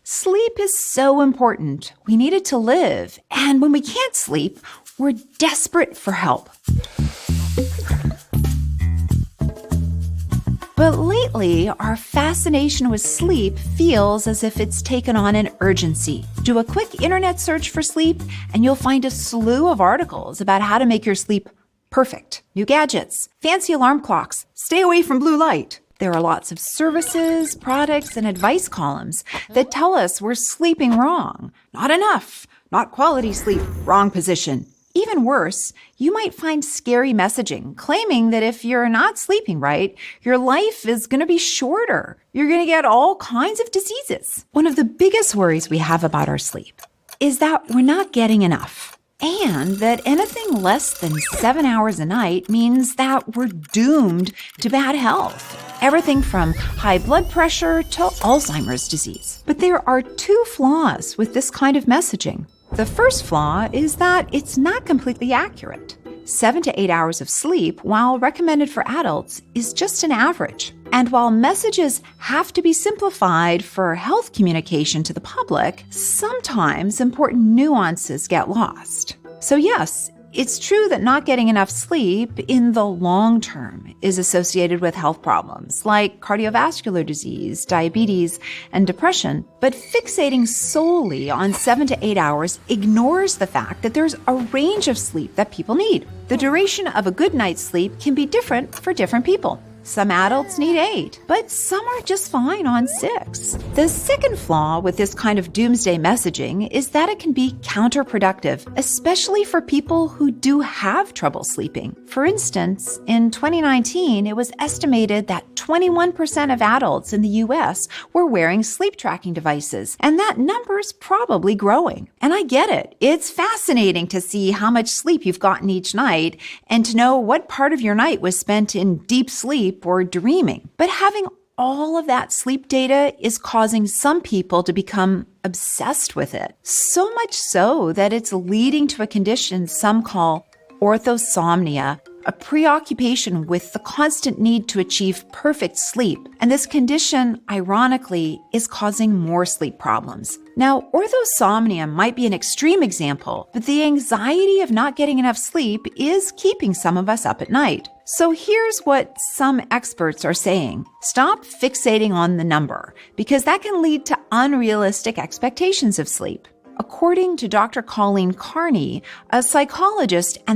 Sleep is so important. We need it to live. And when we can't sleep, we're desperate for help. But lately, our fascination with sleep feels as if it's taken on an urgency. Do a quick internet search for sleep, and you'll find a slew of articles about how to make your sleep perfect. New gadgets, fancy alarm clocks, stay away from blue light. There are lots of services, products, and advice columns that tell us we're sleeping wrong. Not enough, not quality sleep, wrong position. Even worse, you might find scary messaging claiming that if you're not sleeping right, your life is going to be shorter. You're going to get all kinds of diseases. One of the biggest worries we have about our sleep is that we're not getting enough, and that anything less than 7 hours a night means that we're doomed to bad health. Everything from high blood pressure to Alzheimer's disease. But there are two flaws with this kind of messaging. The first flaw is that it's not completely accurate. 7 to 8 hours of sleep, while recommended for adults, is just an average. And while messages have to be simplified for health communication to the public, sometimes important nuances get lost. So yes, it's true that not getting enough sleep in the long term is associated with health problems like cardiovascular disease, diabetes, and depression. But fixating solely on 7 to 8 hours ignores the fact that there's a range of sleep that people need. The duration of a good night's sleep can be different for different people. Some adults need 8, but some are just fine on 6. The second flaw with this kind of doomsday messaging is that it can be counterproductive, especially for people who do have trouble sleeping. For instance, in 2019, it was estimated that 21% of adults in the U.S. were wearing sleep tracking devices, and that number's probably growing. And I get it. It's fascinating to see how much sleep you've gotten each night and to know what part of your night was spent in deep sleep or dreaming. But having all of that sleep data is causing some people to become obsessed with it. So much so that it's leading to a condition some call orthosomnia, a preoccupation with the constant need to achieve perfect sleep. And this condition, ironically, is causing more sleep problems. Now, orthosomnia might be an extreme example, but the anxiety of not getting enough sleep is keeping some of us up at night. So here's what some experts are saying. Stop fixating on the number, because that can lead to unrealistic expectations of sleep. According to Dr. Colleen Carney, a psychologist and